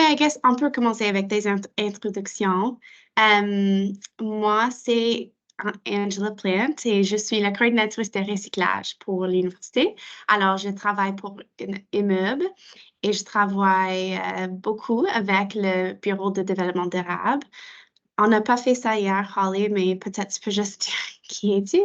I guess on peut commencer avec des introductions. Moi, c'est Angela Plant et je suis la coordinatrice de recyclage pour l'université. Alors, je travaille pour une immeuble et je travaille beaucoup avec le Bureau de développement durable. On n'a pas fait ça hier, Holly, mais peut-être tu peux juste dire qui es-tu?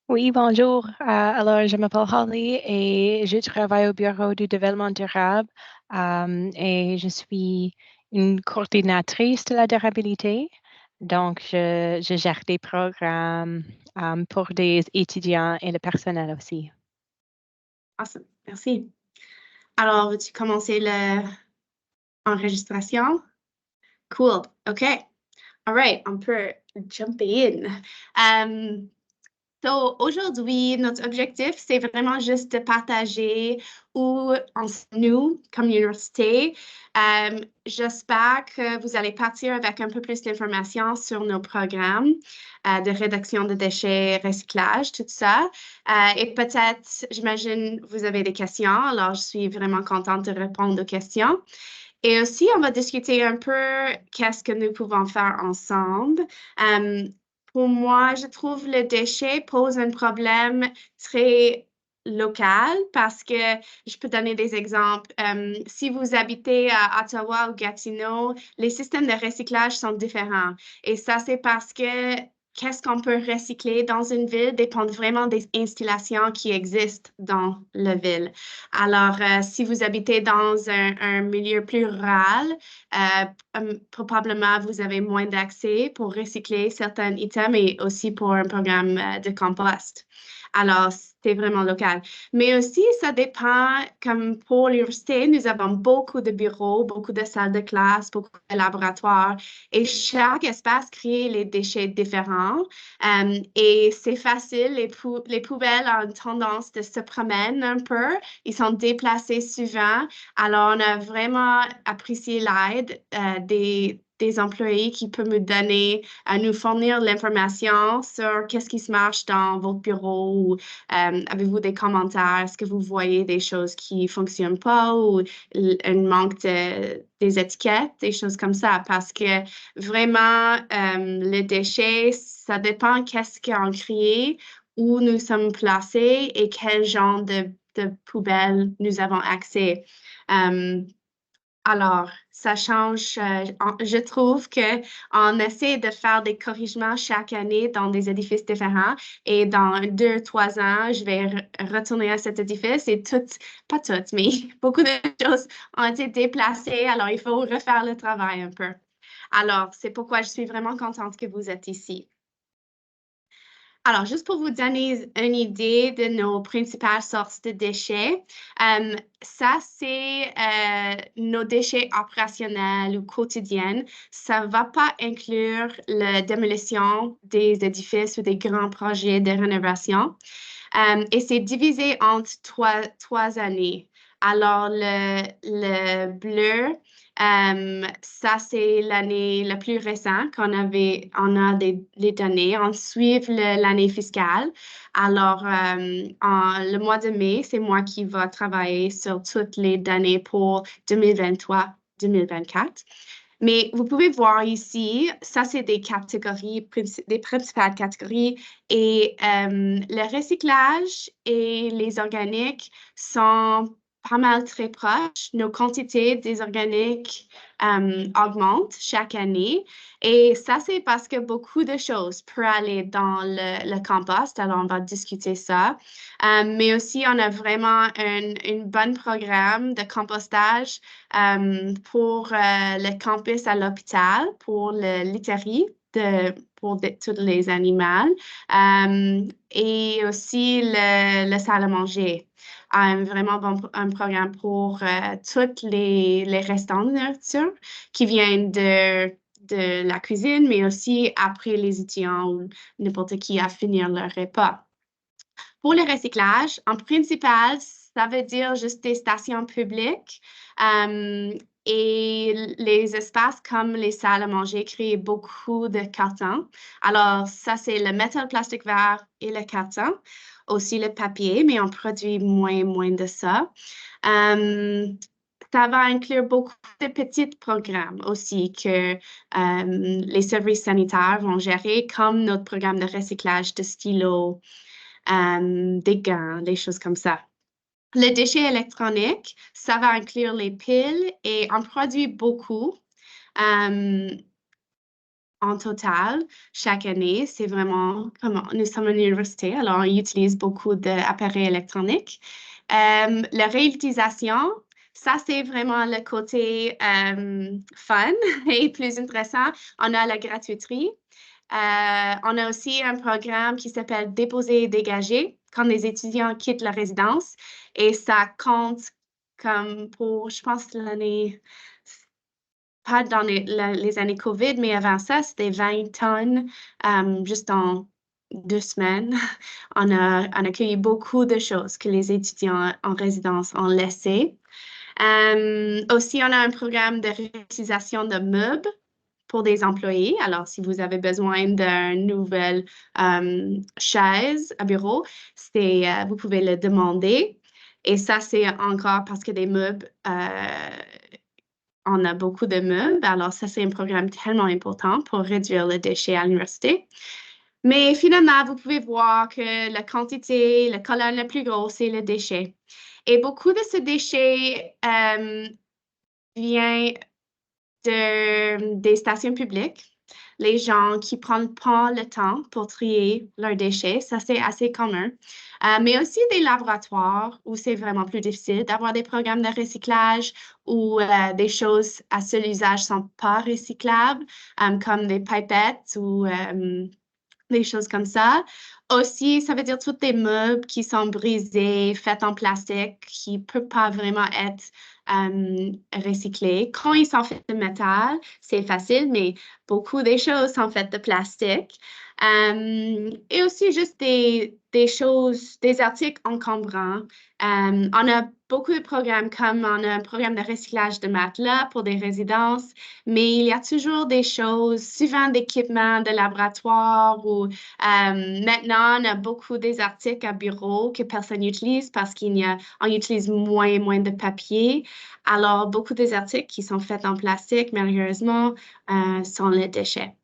Oui, bonjour. Alors, je m'appelle Holly et je travaille au Bureau du développement durable et je suis une coordinatrice de la durabilité. Donc, je gère des programmes pour des étudiants et le personnel aussi. Awesome, merci. Alors, veux-tu commencer l'enregistration? Cool, OK. All right, on peut jump in. Aujourd'hui, notre objectif, c'est vraiment juste de partager où en sommes nous comme université. J'espère que vous allez partir avec un peu plus d'informations sur nos programmes de réduction de déchets, recyclage, tout ça. Et peut-être, j'imagine, vous avez des questions. Alors, je suis vraiment contente de répondre aux questions. Et aussi, on va discuter un peu qu'est-ce que nous pouvons faire ensemble. Pour moi, je trouve le déchet pose un problème très local parce que je peux donner des exemples. Si vous habitez à Ottawa ou Gatineau, les systèmes de recyclage sont différents. Et ça, c'est parce que qu'est-ce qu'on peut recycler dans une ville dépend vraiment des installations qui existent dans la ville. Alors, si vous habitez dans un milieu plus rural, probablement vous avez moins d'accès pour recycler certains items et aussi pour un programme de compost. Alors, c'est vraiment local. Mais aussi, ça dépend, comme pour l'université, nous avons beaucoup de bureaux, beaucoup de salles de classe, beaucoup de laboratoires et chaque espace crée les déchets différents. Et c'est facile, les poubelles ont une tendance de se promener un peu, ils sont déplacés souvent. Alors, on a vraiment apprécié l'aide des employés qui peuvent nous donner, à nous fournir l'information sur qu'est-ce qui se marche dans votre bureau ou avez-vous des commentaires? Est-ce que vous voyez des choses qui ne fonctionnent pas ou un manque des étiquettes, des choses comme ça? Parce que vraiment, les déchets, ça dépend qu'est-ce qu'on crée, où nous sommes placés et quel genre de poubelles nous avons accès. Euh, alors, ça change. Je trouve que on essaie de faire des corrigements chaque année dans des édifices différents et dans 2, 3 ans, je vais retourner à cet édifice et pas toutes, mais beaucoup de choses ont été déplacées. Alors, il faut refaire le travail un peu. Alors, c'est pourquoi je suis vraiment contente que vous êtes ici. Alors, juste pour vous donner une idée de nos principales sources de déchets, ça, c'est nos déchets opérationnels ou quotidiens. Ça ne va pas inclure la démolition des édifices ou des grands projets de rénovation. Et c'est divisé entre trois années. Alors, le bleu, ça, c'est l'année la plus récente on a les données. On suit l'année fiscale. Alors, le mois de mai, c'est moi qui vais travailler sur toutes les données pour 2023-2024. Mais vous pouvez voir ici, ça, c'est des catégories, des principales catégories. Et le recyclage et les organiques sont pas mal très proches. Nos quantités des organiques augmentent chaque année. Et ça, c'est parce que beaucoup de choses peuvent aller dans le compost. Alors, on va discuter ça. Mais aussi, on a vraiment un bon programme de compostage pour le campus à l'hôpital, pour le literie. Pour tous les animaux et aussi le salle à manger. Vraiment bon un programme pour tous les restants de nourriture qui viennent de la cuisine, mais aussi après les étudiants ou n'importe qui à finir leur repas. Pour le recyclage, en principal, ça veut dire juste des stations publiques. Et les espaces comme les salles à manger créent beaucoup de cartons. Alors, ça, c'est le métal, plastique vert et le carton. Aussi le papier, mais on produit moins de ça. ça va inclure beaucoup de petits programmes aussi que les services sanitaires vont gérer, comme notre programme de recyclage de stylos, des gants, des choses comme ça. Le déchet électronique, ça va inclure les piles et on produit beaucoup. En total, chaque année, c'est vraiment comme nous sommes une université, alors on utilise beaucoup d'appareils électroniques. La réutilisation, ça, c'est vraiment le côté fun et plus intéressant. On a la gratuiterie. On a aussi un programme qui s'appelle Déposer et dégager quand les étudiants quittent la résidence et ça compte comme pour, je pense, l'année pas dans les années COVID, mais avant ça, c'était 20 tonnes juste en 2 semaines. On a accueilli beaucoup de choses que les étudiants en résidence ont laissées. Aussi, on a un programme de réutilisation de meubles pour des employés. Alors, si vous avez besoin d'une nouvelle chaise à bureau, vous pouvez le demander. Et ça, c'est encore parce que des meubles on a beaucoup de meubles, alors ça, c'est un programme tellement important pour réduire le déchet à l'université. Mais finalement, vous pouvez voir que la quantité, la colonne la plus grosse, c'est le déchet. Et beaucoup de ce déchet vient des stations publiques. Les gens qui prennent pas le temps pour trier leurs déchets, ça c'est assez commun. Mais aussi des laboratoires où c'est vraiment plus difficile d'avoir des programmes de recyclage où des choses à seul usage sont pas recyclables, comme des pipettes ou des choses comme ça. Aussi, ça veut dire tous les meubles qui sont brisés, faits en plastique, qui ne peuvent pas vraiment être recyclés. Quand ils sont faits de métal, c'est facile, mais beaucoup des choses sont faites de plastique. Et aussi juste des choses, des articles encombrants. On a beaucoup de programmes comme on a un programme de recyclage de matelas pour des résidences, mais il y a toujours des choses, souvent d'équipements de laboratoire ou maintenant on a beaucoup des articles à bureau que personne n'utilise parce on utilise moins et moins de papier. Alors, beaucoup des articles qui sont faits en plastique, malheureusement, sont les déchets.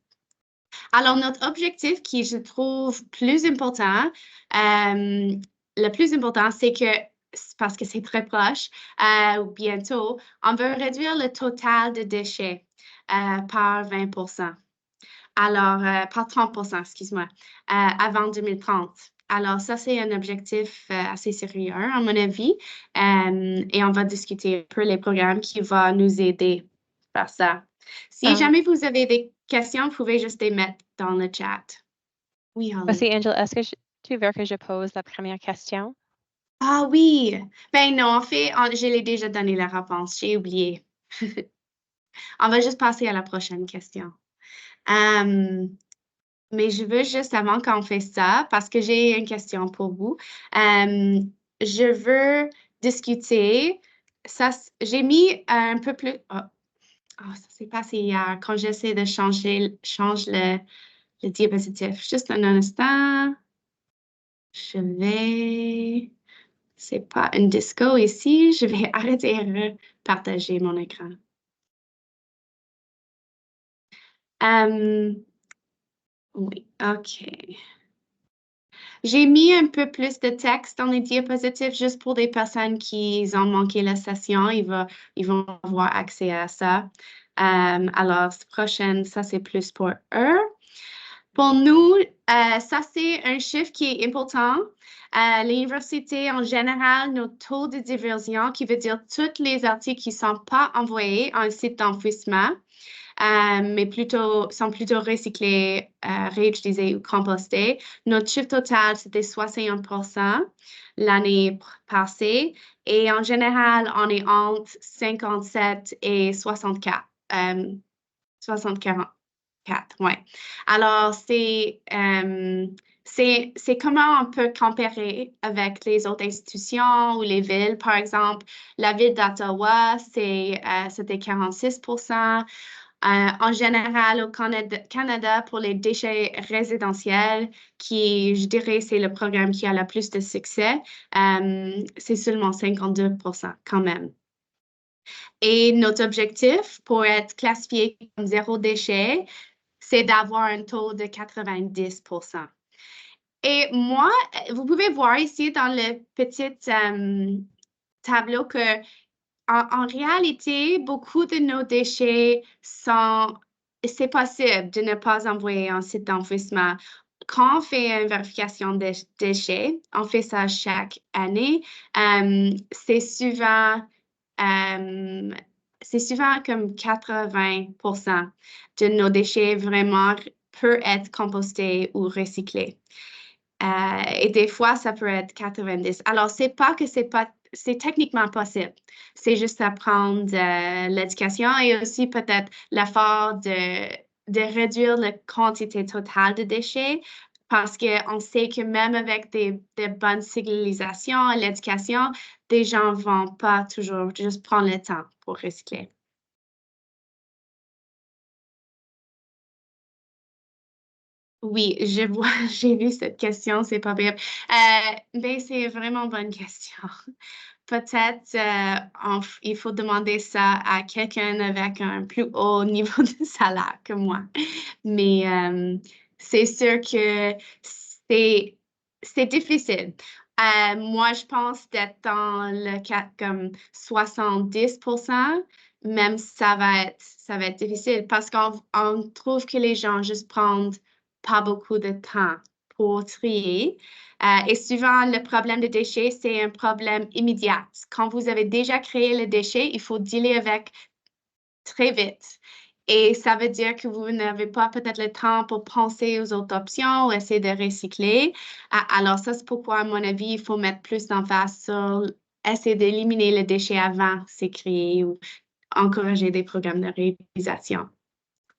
Alors, notre objectif qui je trouve plus important, le plus important, c'est que, parce que c'est très proche, ou bientôt, on veut réduire le total de déchets par 20%. Alors, par 30%, excuse-moi, avant 2030. Alors, ça, c'est un objectif assez sérieux, à mon avis, et on va discuter un peu les programmes qui vont nous aider par ça. Si jamais vous avez des questions, vous pouvez juste les mettre dans le chat. Oui, Holly. Voici, Angel, est-ce que tu veux que je pose la première question? Ah oui! Ben non, en fait, je l'ai déjà donné la réponse. J'ai oublié. On va juste passer à la prochaine question. Mais je veux juste avant qu'on fait ça, parce que j'ai une question pour vous. Je veux discuter. Ça, j'ai mis un peu plus. Ça s'est passé hier quand j'essaie de change le diapositive. Juste un instant. Je vais. C'est pas une disco ici. Je vais arrêter de partager mon écran. Oui, OK. J'ai mis un peu plus de texte dans les diapositives juste pour des personnes qui ont manqué la session. Ils vont avoir accès à ça. Alors, prochaine, ça, c'est plus pour eux. Pour nous, ça, c'est un chiffre qui est important. L'université, en général, nos taux de diversion, qui veut dire tous les articles qui ne sont pas envoyés à un site d'enfouissement, mais sont plutôt recyclés, réutilisés ou compostés. Notre chiffre total, c'était 61% l'année passée. Et en général, on est entre 57 et 64. 64, ouais. Alors, c'est comment on peut comparer avec les autres institutions ou les villes. Par exemple, la ville d'Ottawa, c'était 46%. En général, au Canada, pour les déchets résidentiels, qui, je dirais, c'est le programme qui a le plus de succès, c'est seulement 52% quand même. Et notre objectif pour être classifié comme zéro déchet, c'est d'avoir un taux de 90%. Et moi, vous pouvez voir ici dans le petit tableau que en réalité, beaucoup de nos déchets sont, c'est possible de ne pas envoyer en site d'enfouissement. Quand on fait une vérification des déchets, on fait ça chaque année, euh, c'est souvent comme 80% de nos déchets vraiment peut être compostés ou recyclés. Et des fois, ça peut être 90. Alors, c'est pas que c'est techniquement possible. C'est juste apprendre l'éducation et aussi peut-être l'effort de réduire la quantité totale de déchets parce qu'on sait que même avec des bonnes signalisations et l'éducation, des gens vont pas toujours juste prendre le temps pour recycler. Oui, je vois, j'ai vu cette question, c'est pas bien. Mais c'est vraiment une bonne question. Peut-être il faut demander ça à quelqu'un avec un plus haut niveau de salaire que moi. Mais c'est sûr que c'est c'est difficile. Moi, je pense d'être dans le cas comme 70%, même ça va être difficile parce qu'on trouve que les gens juste prennent pas beaucoup de temps pour trier. Et souvent, le problème de déchets, c'est un problème immédiat. Quand vous avez déjà créé le déchet, il faut dealer avec très vite. Et ça veut dire que vous n'avez pas peut-être le temps pour penser aux autres options ou essayer de recycler. Alors ça, c'est pourquoi, à mon avis, il faut mettre plus d'emphase sur essayer d'éliminer le déchet avant c'est créé ou encourager des programmes de réutilisation.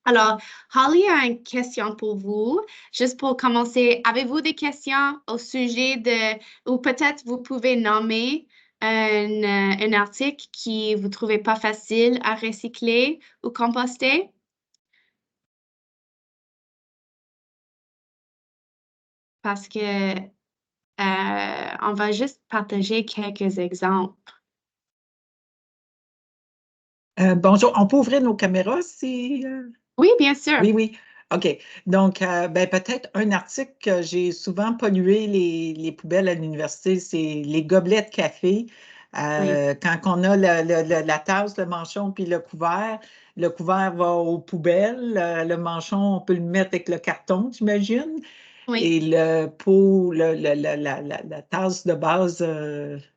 Alors, Holly a une question pour vous. Juste pour commencer, avez-vous des questions au sujet de, ou peut-être vous pouvez nommer un article qui vous trouvez pas facile à recycler ou composter? Parce que on va juste partager quelques exemples. Bonjour, on peut ouvrir nos caméras Oui, bien sûr. Oui, oui. OK. Donc, ben, peut-être un article que j'ai souvent pollué les poubelles à l'université, c'est les gobelets de café. Quand on a la tasse, le manchon puis le couvert va aux poubelles. Le manchon, on peut le mettre avec le carton, j'imagine. Oui. Et le pot, la tasse de base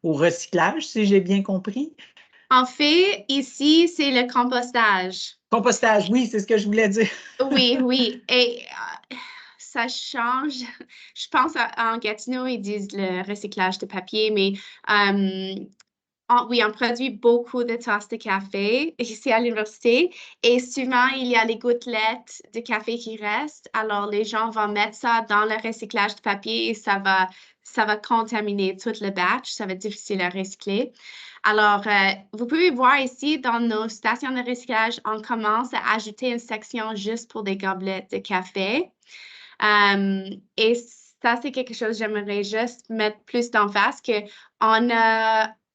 au recyclage, si j'ai bien compris. En fait, ici, c'est le compostage. Compostage, oui, c'est ce que je voulais dire. Oui, oui. Et ça change. Je pense en Gatineau, ils disent le recyclage de papier, mais oui, on produit beaucoup de tasses de café ici à l'université et souvent, il y a les gouttelettes de café qui restent. Alors, les gens vont mettre ça dans le recyclage de papier et ça va contaminer tout le batch. Ça va être difficile à recycler. Alors, vous pouvez voir ici, dans nos stations de recyclage, on commence à ajouter une section juste pour des gobelets de café. Et ça, c'est quelque chose que j'aimerais juste mettre plus d'emphase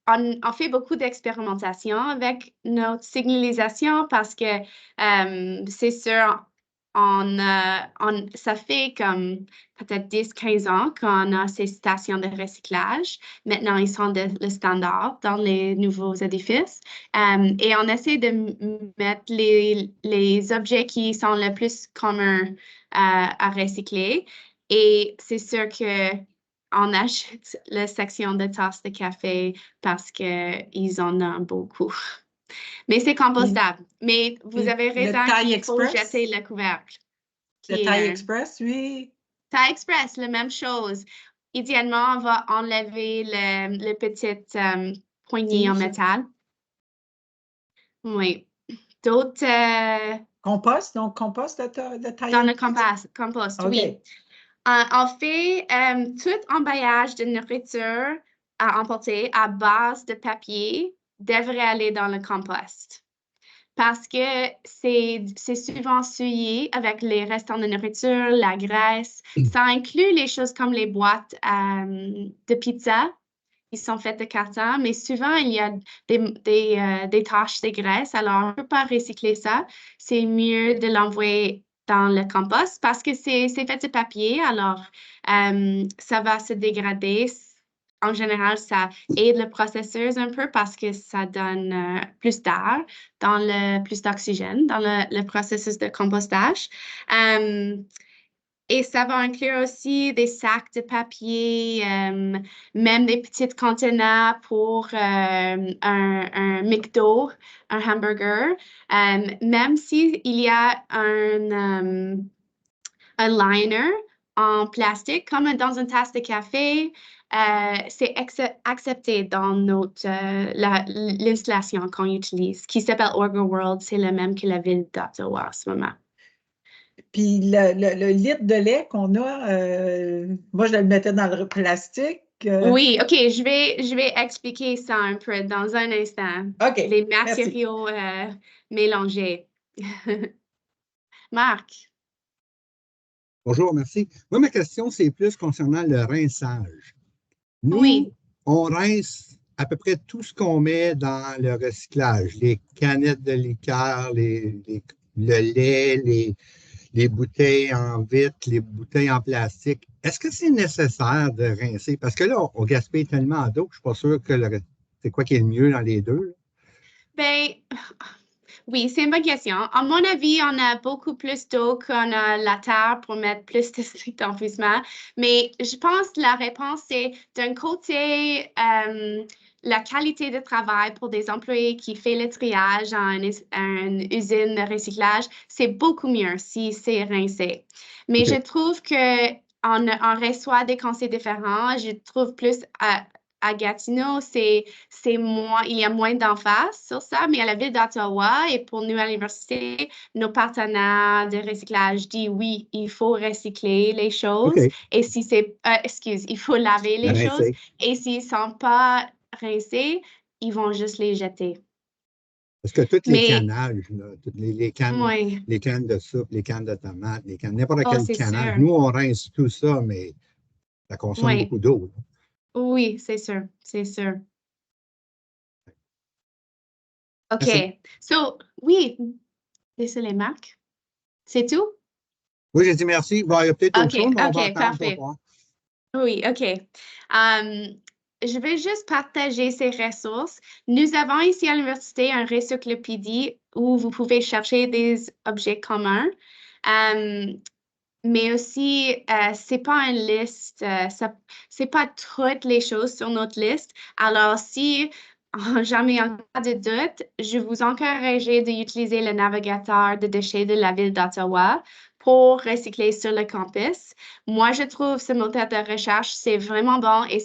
on fait beaucoup d'expérimentation avec notre signalisation parce que c'est sûr, ça fait comme peut-être 10-15 ans qu'on a ces stations de recyclage. Maintenant, ils sont le standard dans les nouveaux édifices. Et on essaie de mettre les objets qui sont le plus communs à recycler. Et c'est sûr que on achète la section de tasses de café parce qu'ils en ont beaucoup. Mais c'est compostable. Mais vous avez raison qu'il faut jeter le couvercle. Le Taille Express, oui. Taille Express, la même chose. Idéalement, on va enlever le petit poignée en métal. Oui. D'autres... Compost, donc compost de taille. Dans le compost, okay. Oui. On fait tout emballage de nourriture à emporter à base de papier devrait aller dans le compost. Parce que c'est souvent souillé avec les restants de nourriture, la graisse. Ça inclut les choses comme les boîtes de pizza ils sont faits de carton, mais souvent, il y a des taches de graisse, alors on ne peut pas recycler ça. C'est mieux de l'envoyer dans le compost parce que c'est fait de papier, alors ça va se dégrader. En général, ça aide le processus un peu parce que ça donne plus d'air, plus d'oxygène dans le processus de compostage. Et ça va inclure aussi des sacs de papier, même des petits conteneurs pour un McDo, un hamburger. Même s'il y a un liner en plastique, comme dans une tasse de café, c'est accepté dans l'installation qu'on utilise, qui s'appelle OrgaWorld. C'est le même que la ville d'Ottawa en ce moment. Puis le litre de lait qu'on a, moi, je le mettais dans le plastique. Oui, OK, je vais expliquer ça un peu dans un instant. OK, Les merci. matériaux mélangés. Marc. Bonjour, merci. Moi, ma question, c'est plus concernant le rinçage. Nous, Oui. on rince à peu près tout ce qu'on met dans le recyclage, les canettes de liqueur, le lait, les bouteilles en vitre, les bouteilles en plastique. Est-ce que c'est nécessaire de rincer? Parce que là, on gaspille tellement d'eau que je ne suis pas sûr que c'est quoi qui est le mieux dans les deux. Ben, oui, c'est une bonne question. À mon avis, on a beaucoup plus d'eau qu'on a la terre pour mettre plus de strict enfouissement. Mais je pense que la réponse, c'est d'un côté, la qualité de travail pour des employés qui font le triage à une usine de recyclage, c'est beaucoup mieux si c'est rincé. Mais Okay. je trouve qu'on reçoit des conseils différents. Je trouve plus à Gatineau, il y a moins d'emphase sur ça, mais à la ville d'Ottawa et pour nous à l'université, nos partenaires de recyclage disent oui, il faut recycler les choses. Okay. Et si c'est, il faut laver les choses. Et s'ils ne sont pas rincés, ils vont juste les jeter. Parce que tous les cannages, là, les cannes de soupe, les cannes de tomates, n'importe quel cannage, nous, on rince tout ça, mais ça consomme beaucoup d'eau. Oui, c'est sûr, c'est sûr. OK. Merci. Oui. Désolé, Marc. C'est tout? Oui, j'ai dit merci. Bon, il y a peut-être autre chose, mais on va attendre parfait. pour voir. Oui, OK. Je vais juste partager ces ressources. Nous avons ici à l'université un recyclopédie où vous pouvez chercher des objets communs. Mais aussi, c'est pas une liste, c'est pas toutes les choses sur notre liste. Alors, si jamais en cas de doute, je vous encourage d'utiliser le navigateur de déchets de la ville d'Ottawa pour recycler sur le campus. Moi, je trouve ce moteur de recherche, c'est vraiment bon et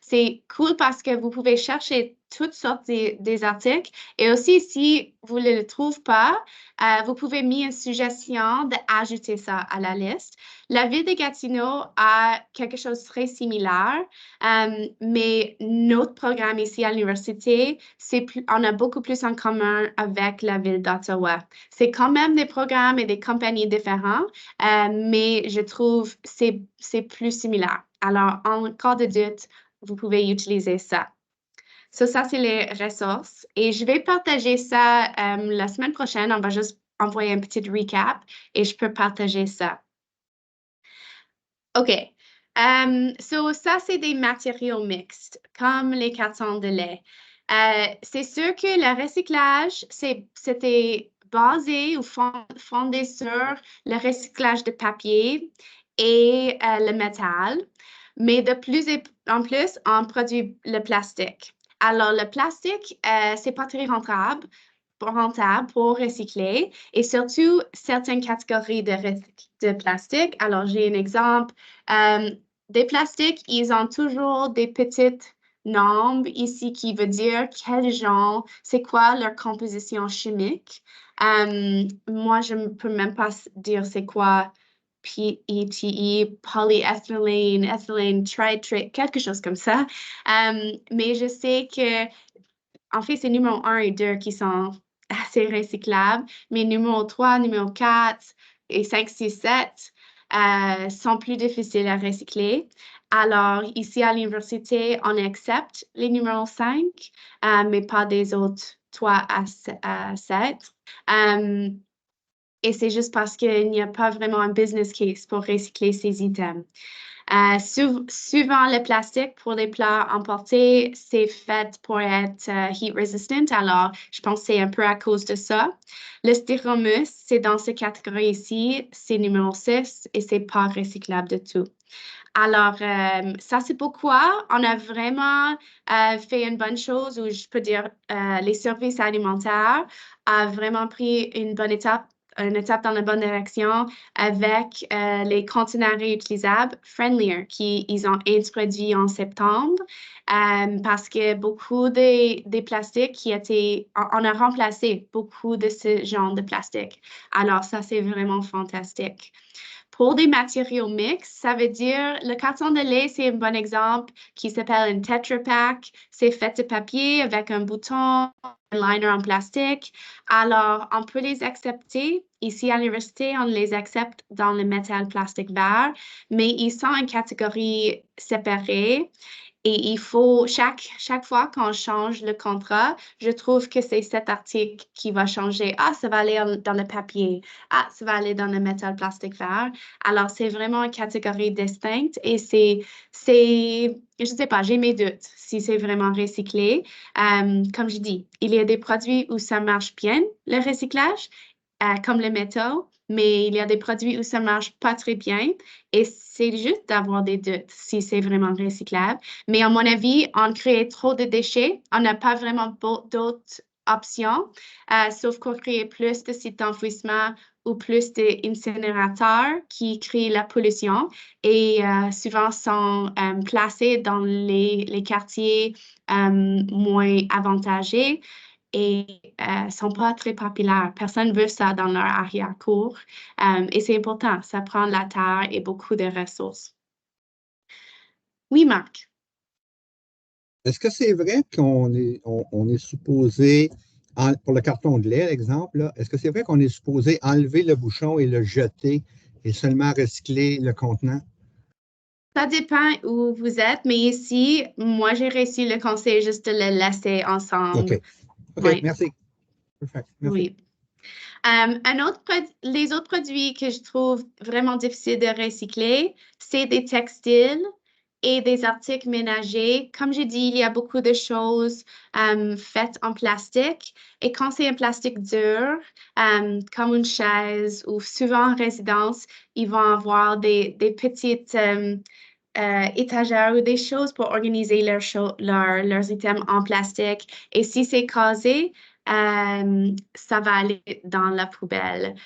c'est cool parce que vous pouvez chercher toutes sortes des articles. Et aussi, si vous ne le trouvez pas, vous pouvez mettre une suggestion d'ajouter ça à la liste. La ville de Gatineau a quelque chose de très similaire, mais notre programme ici à l'université, on a beaucoup plus en commun avec la ville d'Ottawa. C'est quand même des programmes et des compagnies différents, mais je trouve que c'est plus similaire. Alors, en cas de doute, vous pouvez utiliser ça. Ça, c'est les ressources. Et je vais partager ça la semaine prochaine. On va juste envoyer un petit recap et je peux partager ça. OK. Ça, c'est des matériaux mixtes, comme les cartons de lait. C'est sûr que le recyclage, c'était basé ou fondé sur le recyclage de papier et le métal. Mais de plus en plus, on produit le plastique. Alors, le plastique, c'est pas très rentable pour recycler et surtout certaines catégories de plastique. Alors, j'ai un exemple. Des plastiques, ils ont toujours des petites nombres ici qui veut dire quel genre, c'est quoi leur composition chimique. Moi, je ne peux même pas dire c'est quoi PETE, polyethylene, ethylene, tritrate, quelque chose comme ça. Mais je sais que, en fait, c'est numéro 1 et 2 qui sont assez recyclables, mais numéro 3, numéro 4 et 5, 6, 7 sont plus difficiles à recycler. Alors, ici à l'université, on accepte les numéros 5, mais pas des autres 3 à 7. Et c'est juste parce qu'il n'y a pas vraiment un business case pour recycler ces items. Souvent, le plastique pour les plats emportés, c'est fait pour être heat resistant. Alors, je pense que c'est un peu à cause de ça. Le styromus, c'est dans cette catégorie ici, c'est numéro 6 et c'est pas recyclable du tout. Alors, ça, c'est pourquoi on a vraiment fait une bonne chose, ou je peux dire, les services alimentaires ont vraiment pris une étape dans la bonne direction avec les conteneurs réutilisables Friendlier, qu'ils ont introduit en septembre, parce que beaucoup des plastiques on a remplacé beaucoup de ce genre de plastique. Alors, ça, c'est vraiment fantastique. Pour des matériaux mixtes, ça veut dire le carton de lait, c'est un bon exemple qui s'appelle un Tetra Pak. C'est fait de papier avec un bouton, un liner en plastique. Alors, on peut les accepter. Ici à l'université, on les accepte dans le métal plastique vert, mais ils sont en catégorie séparée. Et il faut, chaque fois qu'on change le contrat, je trouve que c'est cet article qui va changer. Ah, ça va aller dans le papier. Ah, ça va aller dans le métal plastique vert. Alors, c'est vraiment une catégorie distincte et je ne sais pas, j'ai mes doutes si c'est vraiment recyclé. Comme je dis, il y a des produits où ça marche bien, le recyclage, comme le métal, mais il y a des produits où ça ne marche pas très bien et c'est juste d'avoir des doutes si c'est vraiment recyclable. Mais à mon avis, on crée trop de déchets, on n'a pas vraiment d'autres options, sauf qu'on crée plus de sites d'enfouissement ou plus d'incinérateurs qui créent la pollution et souvent sont placés dans les quartiers moins avantagés et ne sont pas très populaires. Personne ne veut ça dans leur arrière-cour. Et c'est important, ça prend de la terre et beaucoup de ressources. Oui, Marc. Est-ce que c'est vrai qu'on est supposé, pour le carton de lait, exemple, est-ce que c'est vrai qu'on est supposé enlever le bouchon et le jeter et seulement recycler le contenant? Ça dépend où vous êtes, mais ici, moi, j'ai réussi le conseil juste de le laisser ensemble. OK, Oui. merci. Perfect. Merci. Oui. Les autres produits que je trouve vraiment difficiles de recycler, c'est des textiles et des articles ménagers. Comme j'ai dit, il y a beaucoup de choses faites en plastique. Et quand c'est un plastique dur, comme une chaise ou souvent en résidence, ils vont avoir des petites étagères ou des choses pour organiser leurs items en plastique. Et si c'est cassé, ça va aller dans la poubelle.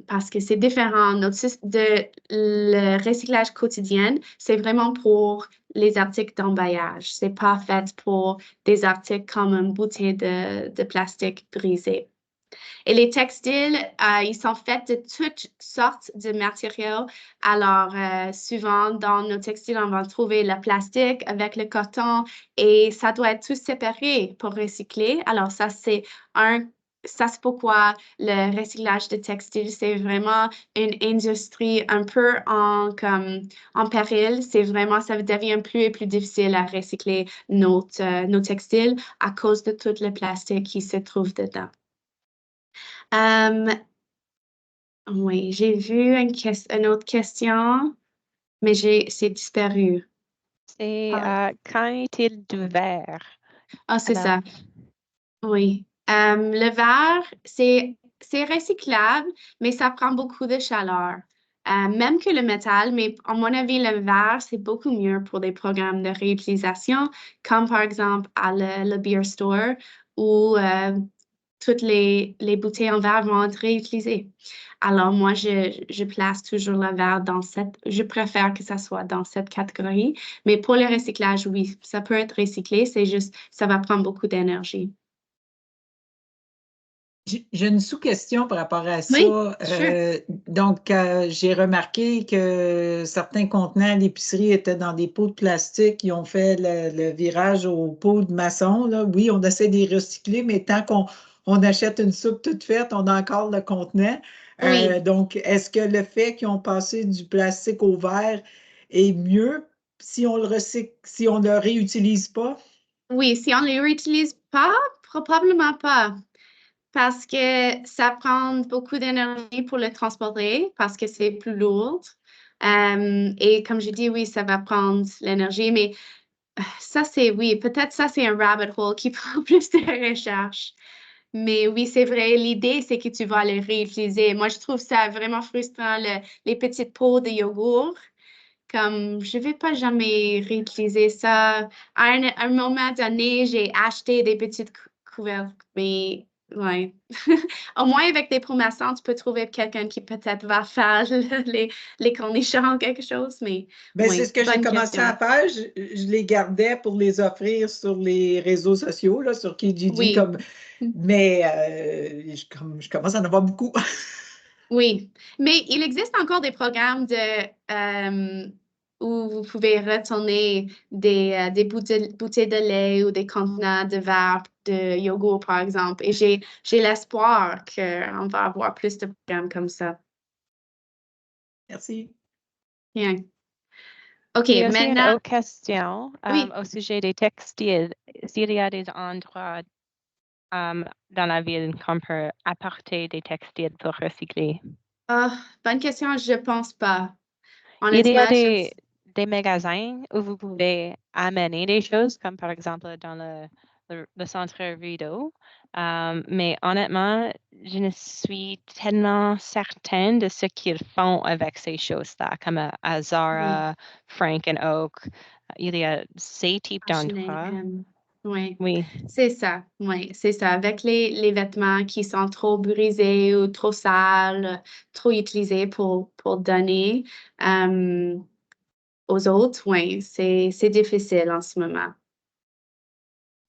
Parce que c'est différent. Le recyclage quotidien, c'est vraiment pour les articles d'emballage. C'est pas fait pour des articles comme une bouteille de plastique brisée. Et les textiles, ils sont faits de toutes sortes de matériaux. Alors, souvent, dans nos textiles, on va trouver le plastique avec le coton et ça doit être tout séparé pour recycler. Alors, ça, c'est pourquoi le recyclage de textiles, c'est vraiment une industrie un peu en péril. Ça devient plus et plus difficile à recycler nos textiles à cause de tout le plastique qui se trouve dedans. Oui, j'ai vu une autre question, mais c'est disparu. C'est qu'en est-il du verre? Ah, c'est Alors, ça. Oui. Le verre, c'est recyclable, mais ça prend beaucoup de chaleur. Même que le métal, mais à mon avis, le verre, c'est beaucoup mieux pour des programmes de réutilisation, comme par exemple à le beer store où toutes les bouteilles en verre vont être réutilisées. Alors, moi, je place toujours le verre je préfère que ça soit dans cette catégorie. Mais pour le recyclage, oui, ça peut être recyclé, c'est juste, ça va prendre beaucoup d'énergie. J'ai une sous-question par rapport à Oui, ça. sure. Donc, j'ai remarqué que certains contenants à l'épicerie étaient dans des pots de plastique. Ils ont fait le virage aux pots de maçon, là. Oui, on essaie de les recycler, mais tant qu'on achète une soupe toute faite, on a encore le contenant. Oui. Donc, est-ce que le fait qu'ils ont passé du plastique au verre est mieux si on le recycle, si on le réutilise pas? Oui, si on ne les réutilise pas, probablement pas. Parce que ça prend beaucoup d'énergie pour le transporter, parce que c'est plus lourd. Et comme je dis, oui, ça va prendre l'énergie, mais ça, oui, peut-être ça, c'est un rabbit hole qui prend plus de recherche. Mais oui, c'est vrai, l'idée, c'est que tu vas les réutiliser. Moi, je trouve ça vraiment frustrant, les petites pots de yogourt. Comme, je ne vais pas jamais réutiliser ça. À un moment donné, j'ai acheté des petites couvercles, mais ouais. Au moins, avec des promesses, tu peux trouver quelqu'un qui peut-être va faire les cornichons ou quelque chose, mais Ben, oui, c'est ce que j'ai bonne commencé à question. faire. Je les gardais pour les offrir sur les réseaux sociaux, là, sur Kijiji, Oui. mais je commence à en avoir beaucoup. Oui, mais il existe encore des programmes où vous pouvez retourner des bouteilles de lait ou des contenants de verre de yogourt, par exemple. Et j'ai l'espoir qu'on va avoir plus de programmes comme ça. Merci. Bien. OK, Il y a aussi une maintenant, autre question oui. au sujet des textiles. S'il y a des endroits dans la ville qu'on peut apporter des textiles pour recycler. Bonne question, je pense pas. Il y a Honnêtement, des magasins où vous pouvez amener des choses, comme par exemple dans le centre Rideau. Mais honnêtement, je ne suis tellement certaine de ce qu'ils font avec ces choses-là, comme à Zara, Frank and Oak. Il y a ces types d'endroits. Oui, Oui. c'est ça. Oui, c'est ça. Avec les vêtements qui sont trop brisés ou trop sales, trop utilisés pour donner aux autres, oui, c'est difficile en ce moment.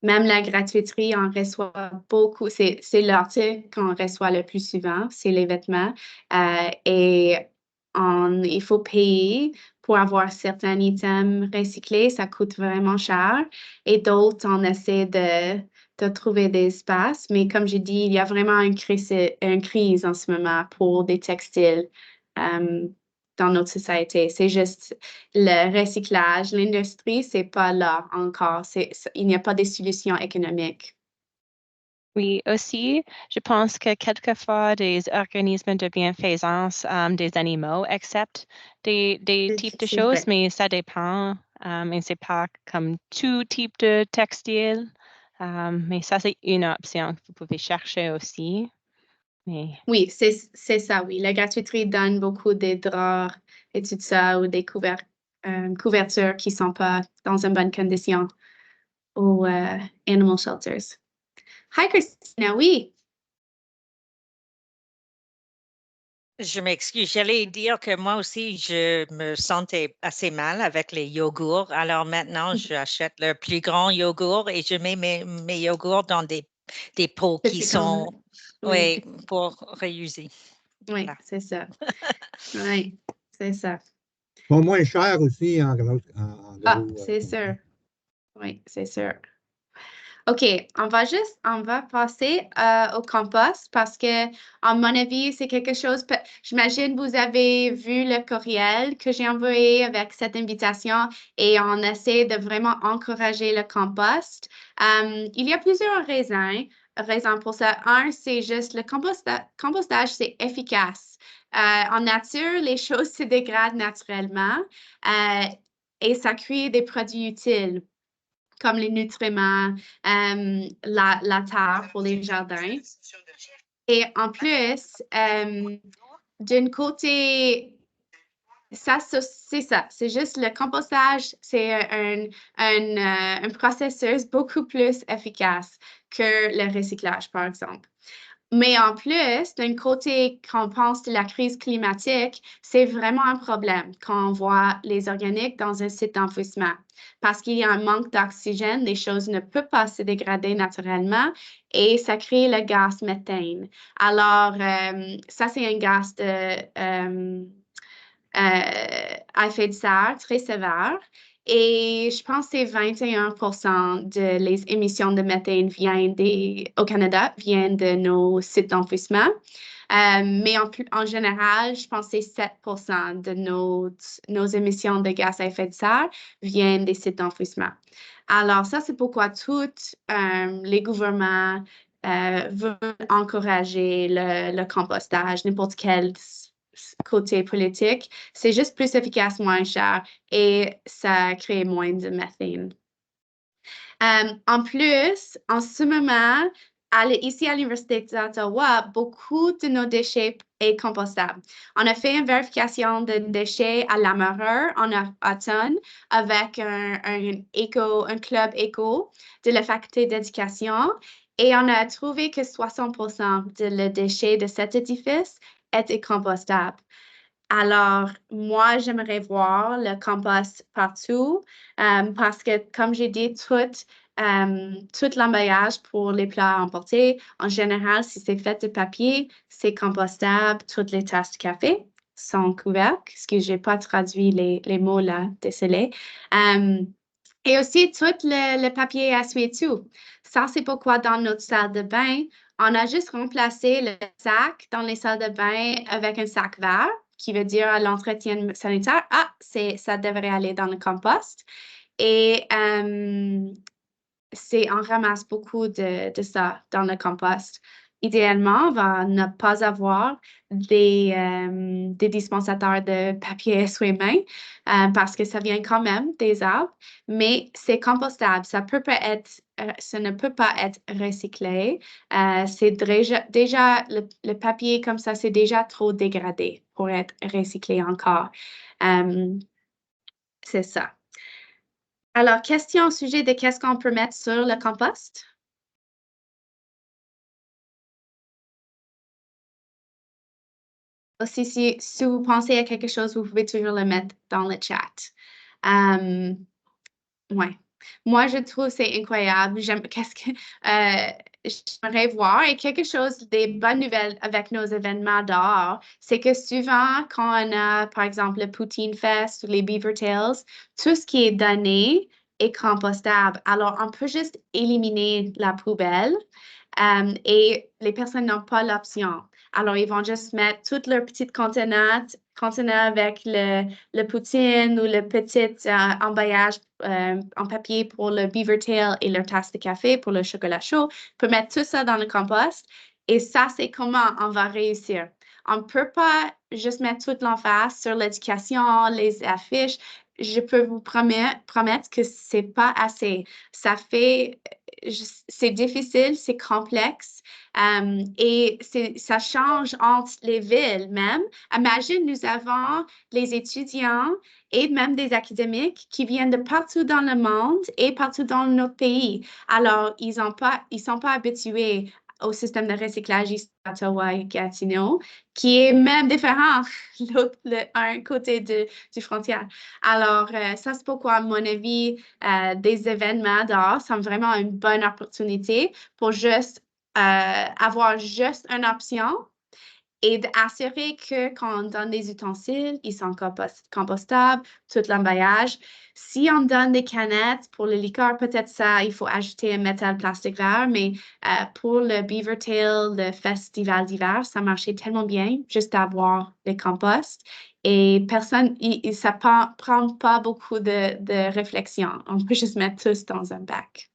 Même la gratuiterie, on reçoit beaucoup. C'est l'article qu'on reçoit le plus souvent, c'est les vêtements. Et il faut payer pour avoir certains items recyclés. Ça coûte vraiment cher. Et d'autres, on essaie de trouver des espaces. Mais comme j'ai dit, il y a vraiment une crise en ce moment pour des textiles. Dans notre société. C'est juste le recyclage, l'industrie, c'est pas là encore. Il n'y a pas de solution économique. Oui, aussi, je pense que quelquefois des organismes de bienfaisance des animaux acceptent des types de C'est choses, vrai. mais ça dépend. Et c'est pas comme tout type de textile. Mais ça, c'est une option que vous pouvez chercher aussi. Mais Oui, c'est ça, oui. La gratuiterie donne beaucoup de draps et tout ça, ou des couvertures qui sont pas dans une bonne condition aux animal shelters. Hi, Christina, oui. Je m'excuse, j'allais dire que moi aussi, je me sentais assez mal avec les yogourts. Alors maintenant, j'achète le plus grand yogourt et je mets mes yogourts dans des pots qui Petit sont, oui. pour réuser. Oui, Voilà. c'est ça. Oui, c'est ça. Sont moins chers aussi en gros. C'est sûr. Oui, c'est sûr. OK, on va passer au compost parce que, à mon avis, c'est quelque chose, j'imagine vous avez vu le courriel que j'ai envoyé avec cette invitation et on essaie de vraiment encourager le compost. Il y a plusieurs raisons pour ça. Un, c'est juste le compostage, c'est efficace. En nature, les choses se dégradent naturellement et ça crée des produits utiles comme les nutriments, la terre pour les jardins. Et en plus, d'un côté, c'est ça. C'est juste le compostage, c'est un processus beaucoup plus efficace que le recyclage, par exemple. Mais en plus, d'un côté, quand on pense de la crise climatique, c'est vraiment un problème quand on voit les organiques dans un site d'enfouissement. Parce qu'il y a un manque d'oxygène, les choses ne peuvent pas se dégrader naturellement et ça crée le gaz méthane. Alors, ça, c'est un gaz à effet de serre très sévère. Et je pense que c'est 21% de les émissions de méthane au Canada viennent de nos sites d'enfouissement. Mais en général, je pense que c'est 7% de nos émissions de gaz à effet de serre viennent des sites d'enfouissement. Alors, ça, c'est pourquoi tous les gouvernements veulent encourager le compostage, n'importe quel côté politique. C'est juste plus efficace, moins cher et ça crée moins de méthane. En plus, en ce moment, ici à l'Université d'Ottawa, beaucoup de nos déchets sont compostables. On a fait une vérification de déchets à Lamoureux en automne avec un club éco de la faculté d'éducation et on a trouvé que 60% des déchets de cet édifice étaient compostables. Alors, moi, j'aimerais voir le compost partout parce que, comme j'ai dit, tout l'emballage pour les plats emportés, en général, si c'est fait de papier, c'est compostable. Toutes les tasses de café sont couvertes, parce que je n'ai pas traduit les mots là, désolé. Et aussi, tout le papier à essuie-tout. Ça, c'est pourquoi dans notre salle de bain, on a juste remplacé le sac dans les salles de bain avec un sac vert, qui veut dire à l'entretien sanitaire, ça devrait aller dans le compost. Et on ramasse beaucoup de ça dans le compost. Idéalement, on va ne pas avoir des dispensateurs de papier essuie-mains parce que ça vient quand même des arbres, mais c'est compostable. Ça ne peut pas être recyclé. C'est déjà le papier comme ça, c'est déjà trop dégradé pour être recyclé encore. C'est ça. Alors, question au sujet de qu'est-ce qu'on peut mettre sur le compost? Aussi, si vous pensez à quelque chose, vous pouvez toujours le mettre dans le chat. Ouais. Moi, je trouve c'est incroyable. J'aimerais voir et quelque chose des bonnes nouvelles avec nos événements dehors, c'est que souvent, quand on a, par exemple, le Poutine Fest ou les Beaver Tales, tout ce qui est donné est compostable. Alors, on peut juste éliminer la poubelle et les personnes n'ont pas l'option. Alors, ils vont juste mettre tous leurs petits conteneurs avec le poutine ou le petit emballage en papier pour le beaver tail et leur tasse de café pour le chocolat chaud. On peut mettre tout ça dans le compost. Et ça, c'est comment on va réussir. On ne peut pas juste mettre toute l'emphase sur l'éducation, les affiches. Je peux vous promettre que c'est pas assez. C'est difficile, c'est complexe et ça change entre les villes même. Imagine, nous avons les étudiants et même des académiques qui viennent de partout dans le monde et partout dans notre pays. Alors, ils sont pas habitués au système de recyclage ici à Ottawa et Gatineau, qui est même différent un côté du frontière. Alors, ça, c'est pourquoi, à mon avis, des événements dehors sont vraiment une bonne opportunité pour juste avoir juste une option et d'assurer que quand on donne des ustensiles, ils sont compostables, tout l'emballage. Si on donne des canettes pour le liqueur, peut-être ça, il faut ajouter un métal plastique vert, mais pour le Beaver Tail, le festival d'hiver, ça marchait tellement bien, juste avoir les composts. Et personne, ça prend pas beaucoup de réflexion. On peut juste mettre tous dans un bac.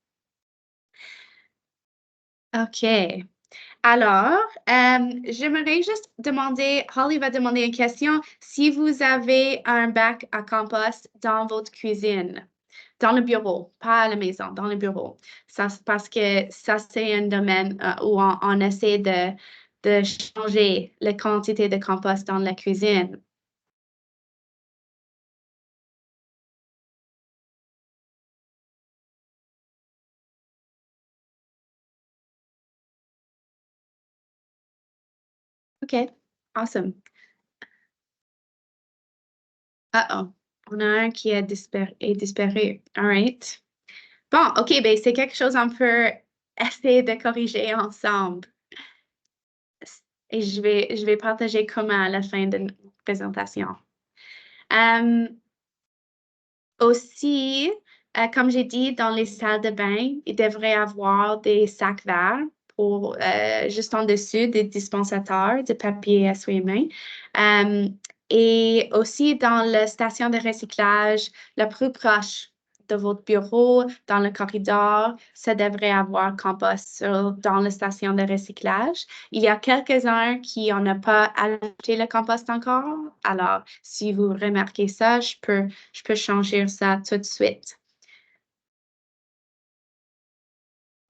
OK. Alors, j'aimerais juste demander, Holly va demander une question. Si vous avez un bac à compost dans votre cuisine, dans le bureau, pas à la maison, dans le bureau, ça, parce que ça, c'est un domaine où on essaie de changer la quantité de compost dans la cuisine. OK, awesome. Uh-oh, on a un qui est disparu. All right. Bon, OK, ben c'est quelque chose qu'on peut essayer de corriger ensemble. Et je vais partager comment à la fin de notre présentation. Aussi, comme j'ai dit, dans les salles de bain, il devrait y avoir des sacs verts pour, juste en dessus des dispensateurs de papier essuie-mains. Et aussi dans la station de recyclage la plus proche de votre bureau, dans le corridor, ça devrait avoir compost dans la station de recyclage. Il y a quelques-uns qui n'ont pas ajouté le compost encore. Alors, si vous remarquez ça, je peux changer ça tout de suite.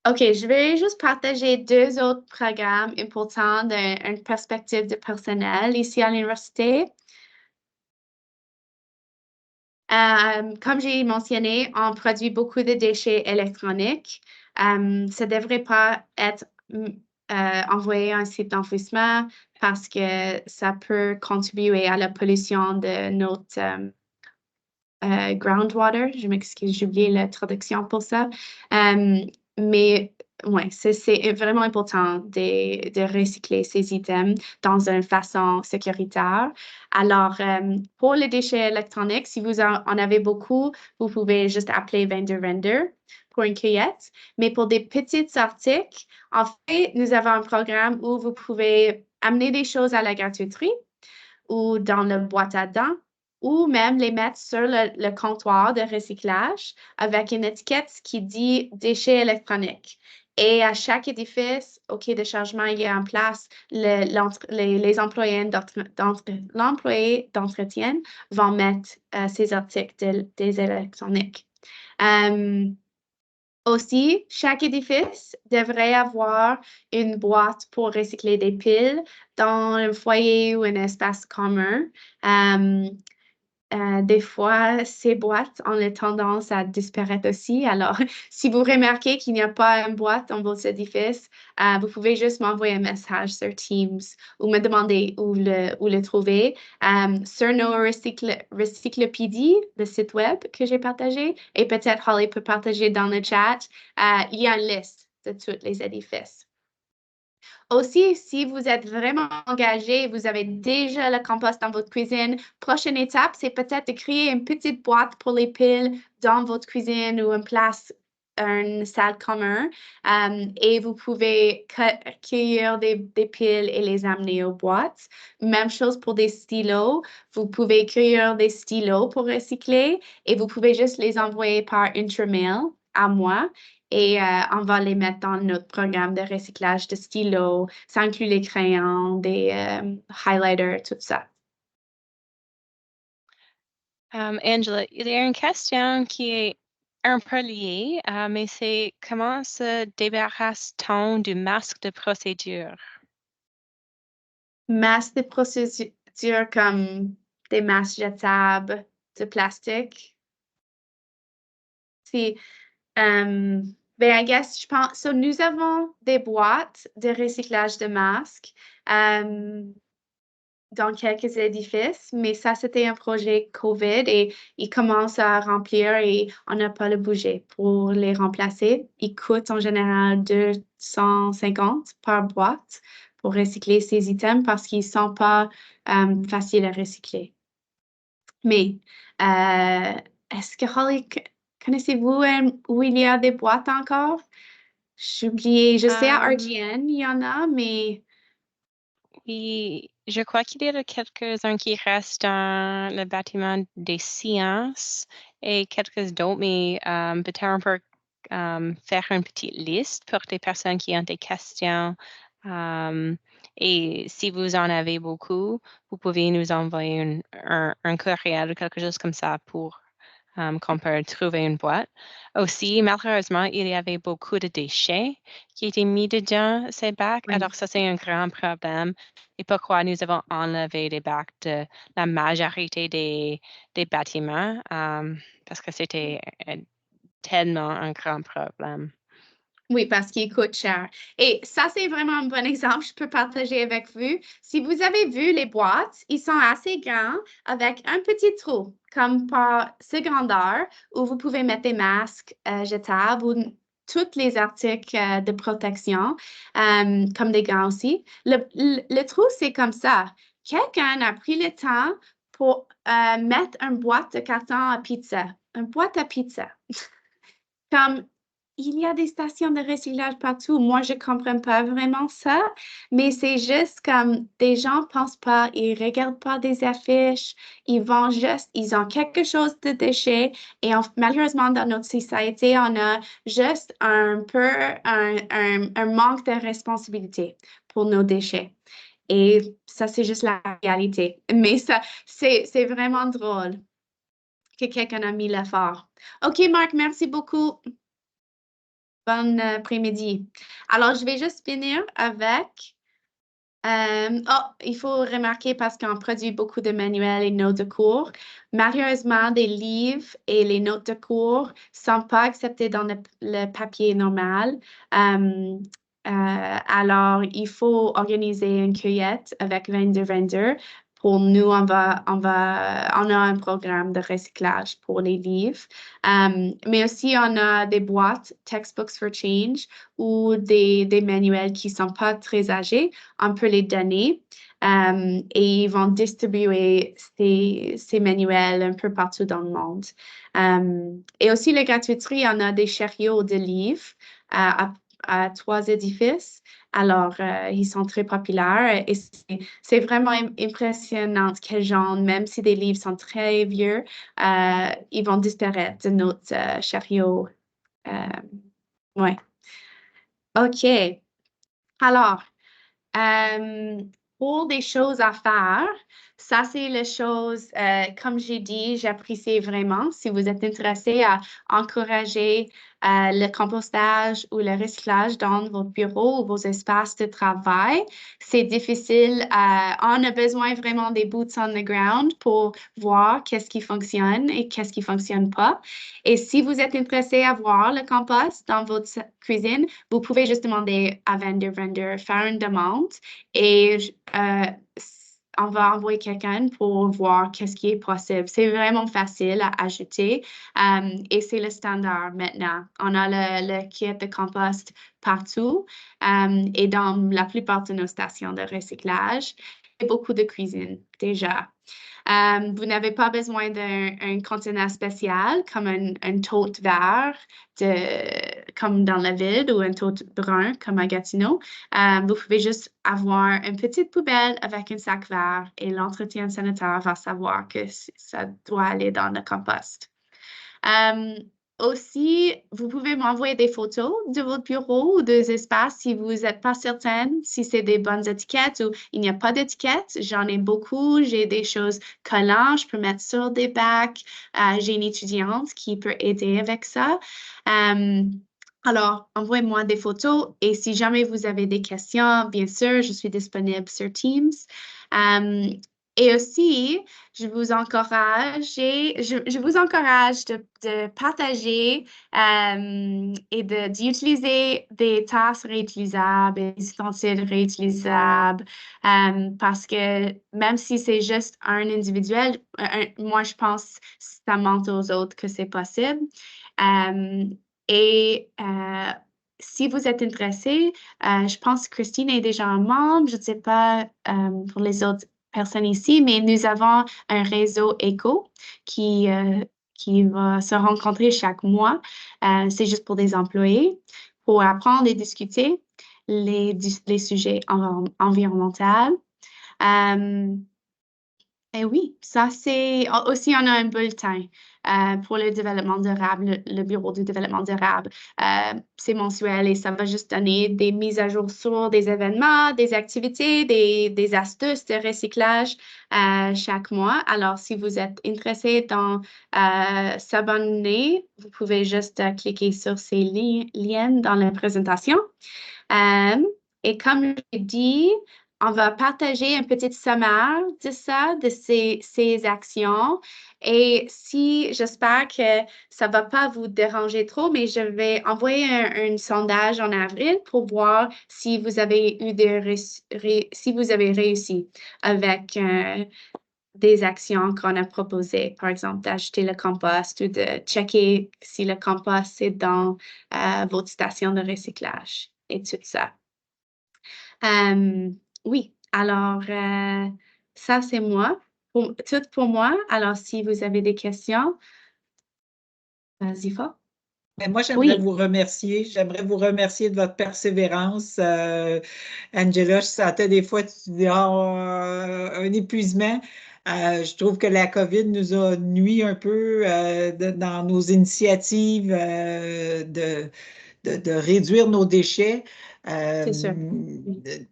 OK, je vais juste partager deux autres programmes importants d'une perspective de personnel ici à l'université. Comme j'ai mentionné, on produit beaucoup de déchets électroniques. Ça ne devrait pas être envoyé à un site d'enfouissement parce que ça peut contribuer à la pollution de notre groundwater. Je m'excuse, j'ai oublié la traduction pour ça. Mais ouais, c'est vraiment important de recycler ces items dans une façon sécuritaire. Alors, pour les déchets électroniques, si vous en avez beaucoup, vous pouvez juste appeler Vendor Render pour une cueillette. Mais pour des petites articles, en fait, nous avons un programme où vous pouvez amener des choses à la gratuiterie ou dans le boîte à dents, ou même les mettre sur le comptoir de recyclage avec une étiquette qui dit déchets électroniques. Et à chaque édifice au quai de chargement, il y a en place les employés d'entretien vont mettre ces articles des électroniques. Aussi, chaque édifice devrait avoir une boîte pour recycler des piles dans un foyer ou un espace commun. Des fois, ces boîtes ont la tendance à disparaître aussi. Alors, si vous remarquez qu'il n'y a pas une boîte dans votre édifice, vous pouvez juste m'envoyer un message sur Teams ou me demander où le trouver. Sur nos recyclopédies, le site web que j'ai partagé, et peut-être Holly peut partager dans le chat, il y a une liste de tous les édifices. Aussi, si vous êtes vraiment engagé, vous avez déjà le compost dans votre cuisine, prochaine étape, c'est peut-être de créer une petite boîte pour les piles dans votre cuisine ou une salle commune. Et vous pouvez cueillir des piles et les amener aux boîtes. Même chose pour des stylos. Vous pouvez cueillir des stylos pour recycler et vous pouvez juste les envoyer par intramail à moi. Et on va les mettre dans notre programme de recyclage de stylos. Ça inclut les crayons, des highlighters, tout ça. Angela, il y a une question qui est un peu liée, mais c'est comment se débarrasse-t-on du masque de procédure? Masques de procédure comme des masques jetables de plastique. I guess, je pense, nous avons des boîtes de recyclage de masques dans quelques édifices, mais ça, c'était un projet COVID et il commence à remplir et on n'a pas le budget pour les remplacer. Ils coûtent en général 250 par boîte pour recycler ces items parce qu'ils ne sont pas faciles à recycler. Mais est-ce que Holly, connaissez-vous où il y a des boîtes encore? J'ai oublié, je sais à RGN, il y en a, mais... Oui, je crois qu'il y a quelques-uns qui restent dans le bâtiment des sciences et quelques d'autres, mais peut-être on peut faire une petite liste pour les personnes qui ont des questions. Et si vous en avez beaucoup, vous pouvez nous envoyer un courriel ou quelque chose comme ça pour qu'on peut trouver une boîte. Aussi, malheureusement, il y avait beaucoup de déchets qui étaient mis dedans ces bacs. Oui. Alors, ça, c'est un grand problème. Et pourquoi nous avons enlevé les bacs de la majorité des bâtiments, parce que c'était tellement un grand problème. Oui, parce qu'il coûte cher. Et ça, c'est vraiment un bon exemple. Je peux partager avec vous. Si vous avez vu les boîtes, ils sont assez grands avec un petit trou, comme par ce grandeur, où vous pouvez mettre des masques jetables ou tous les articles de protection, comme des gants aussi. Le trou, c'est comme ça. Quelqu'un a pris le temps pour mettre une boîte de carton à pizza. Une boîte à pizza. Comme il y a des stations de recyclage partout. Moi, je comprends pas vraiment ça, mais c'est juste comme des gens pensent pas, ils regardent pas des affiches, ils vont juste, ils ont quelque chose de déchets et malheureusement, dans notre société, on a juste un peu un manque de responsabilité pour nos déchets. Et ça, c'est juste la réalité. Mais ça, c'est vraiment drôle que quelqu'un a mis l'effort. OK, Marc, merci beaucoup. Bon après-midi. Alors, je vais juste finir avec... il faut remarquer parce qu'on produit beaucoup de manuels et notes de cours. Malheureusement, des livres et les notes de cours ne sont pas acceptés dans le papier normal. Alors, il faut organiser une cueillette avec vendeurs. Pour nous, on a un programme de recyclage pour les livres. Mais aussi, on a des boîtes, Textbooks for Change, ou des manuels qui ne sont pas très âgés. On peut les donner et ils vont distribuer ces manuels un peu partout dans le monde. Et aussi, la gratuiterie, on a des chariots de livres à 3 édifices. Alors, ils sont très populaires et c'est vraiment impressionnant quel genre, même si des livres sont très vieux, ils vont disparaître de notre chariot. Ouais. OK. Alors, pour des choses à faire, ça, c'est les choses, comme j'ai dit, j'apprécie vraiment. Si vous êtes intéressé à encourager le compostage ou le recyclage dans votre bureau ou vos espaces de travail, c'est difficile. On a besoin vraiment des boots on the ground pour voir qu'est-ce qui fonctionne et qu'est-ce qui ne fonctionne pas. Et si vous êtes intéressé à voir le compost dans votre cuisine, vous pouvez juste demander à vendeur, faire une demande et on va envoyer quelqu'un pour voir qu'est-ce qui est possible. C'est vraiment facile à ajouter et c'est le standard maintenant. On a le kit de compost partout et dans la plupart de nos stations de recyclage et beaucoup de cuisine déjà. Vous n'avez pas besoin d'un conteneur spécial comme un tote vert comme dans la ville ou un tote brun comme à Gatineau. Vous pouvez juste avoir une petite poubelle avec un sac vert et l'entretien sanitaire va savoir que ça doit aller dans le compost. Aussi, vous pouvez m'envoyer des photos de votre bureau ou des espaces si vous n'êtes pas certaine si c'est des bonnes étiquettes ou il n'y a pas d'étiquettes. J'en ai beaucoup. J'ai des choses collantes, je peux mettre sur des bacs. J'ai une étudiante qui peut aider avec ça. Alors, envoyez-moi des photos et si jamais vous avez des questions, bien sûr, je suis disponible sur Teams. Et aussi, je vous encourage de partager et d'utiliser des tasses réutilisables, des ustensiles réutilisables, parce que même si c'est juste un individuel, moi, je pense que ça montre aux autres que c'est possible. Et si vous êtes intéressé, je pense que Christine est déjà un membre, je ne sais pas pour les autres personnes ici, mais nous avons un réseau ECHO qui va se rencontrer chaque mois. C'est juste pour des employés, pour apprendre et discuter les sujets environnementaux. Et oui, ça c'est aussi, on a un bulletin pour le développement durable, le Bureau du développement durable. C'est mensuel et ça va juste donner des mises à jour sur des événements, des activités, des astuces de recyclage chaque mois. Alors, si vous êtes intéressé dans s'abonner, vous pouvez juste cliquer sur ces liens dans la présentation. Et comme je l'ai dit, on va partager un petit sommaire de ça, de ces actions. Et si, j'espère que ça ne va pas vous déranger trop, mais je vais envoyer un sondage en avril pour voir si vous avez si vous avez réussi avec des actions qu'on a proposées, par exemple d'acheter le compost ou de checker si le compost est dans votre station de recyclage et tout ça. Oui, alors ça c'est moi, tout pour moi. Alors si vous avez des questions, vas-y fort. Mais moi, j'aimerais vous remercier. J'aimerais vous remercier de votre persévérance. Angela, je sentais des fois un épuisement. Je trouve que la COVID nous a nuit un peu dans nos initiatives de réduire nos déchets. C'est sûr.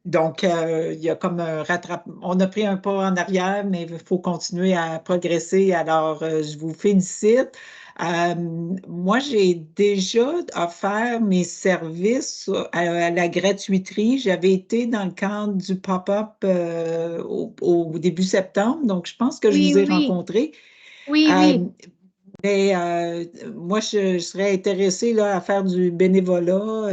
Donc, il y a comme un rattrapement. On a pris un pas en arrière, mais il faut continuer à progresser. Alors, je vous félicite. Moi, j'ai déjà offert mes services à la gratuiterie. J'avais été dans le cadre du pop-up au début septembre, donc je pense que je vous ai rencontré. Oui. Mais moi, je serais intéressée là, à faire du bénévolat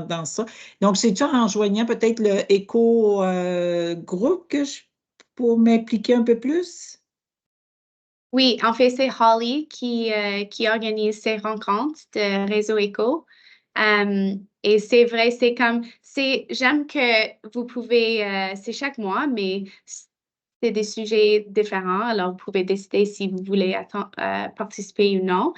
dans ça. Donc, c'est-tu en joignant peut-être le éco-groupe pour m'impliquer un peu plus? Oui, en fait, c'est Holly qui organise ces rencontres de Réseau Éco. Et c'est vrai, j'aime que vous pouvez, c'est chaque mois, mais c'est des sujets différents, alors vous pouvez décider si vous voulez participer ou non.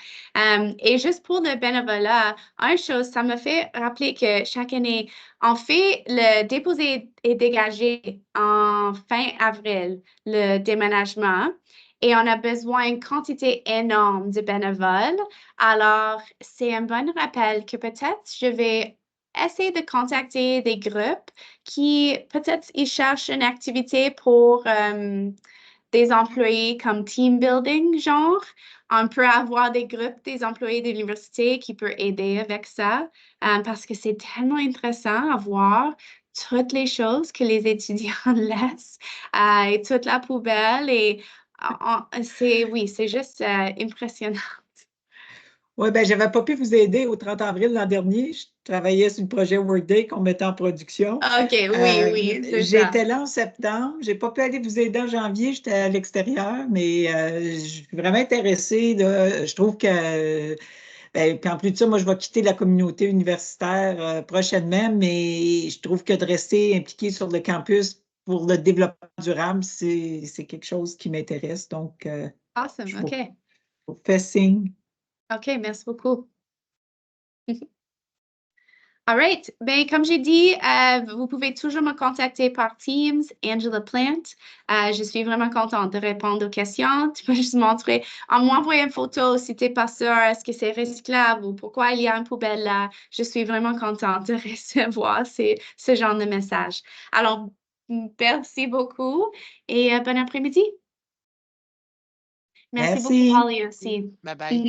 Et juste pour le bénévolat, une chose, ça me fait rappeler que chaque année, en fait, le déposé est dégagé en fin avril, le déménagement. Et on a besoin d'une quantité énorme de bénévoles. Alors, c'est un bon rappel que peut-être je vais essayer de contacter des groupes qui, peut-être, ils cherchent une activité pour des employés comme team building, genre. On peut avoir des groupes des employés de l'université qui peuvent aider avec ça parce que c'est tellement intéressant à voir toutes les choses que les étudiants laissent et toute la poubelle et c'est juste impressionnant. Oui, bien, je n'avais pas pu vous aider au 30 avril l'an dernier. Je travaillais sur le projet Workday qu'on mettait en production. OK, oui, c'est ça. J'étais là en septembre. Je n'ai pas pu aller vous aider en janvier. J'étais à l'extérieur, mais je suis vraiment intéressée. Je trouve que, puis en plus de ça, moi, je vais quitter la communauté universitaire prochainement, mais je trouve que de rester impliqué sur le campus pour le développement durable, c'est quelque chose qui m'intéresse. Donc, Awesome, je OK. vous fais signe. OK, merci beaucoup. All right. Ben, comme j'ai dit, vous pouvez toujours me contacter par Teams, Angela Plant. Je suis vraiment contente de répondre aux questions. Tu peux juste montrer, en m'envoyant une photo si tu n'es pas sûr, est-ce que c'est recyclable ou pourquoi il y a une poubelle là. Je suis vraiment contente de recevoir ce genre de message. Alors, merci beaucoup et bon après-midi. Merci beaucoup, Holly, aussi. Bye-bye.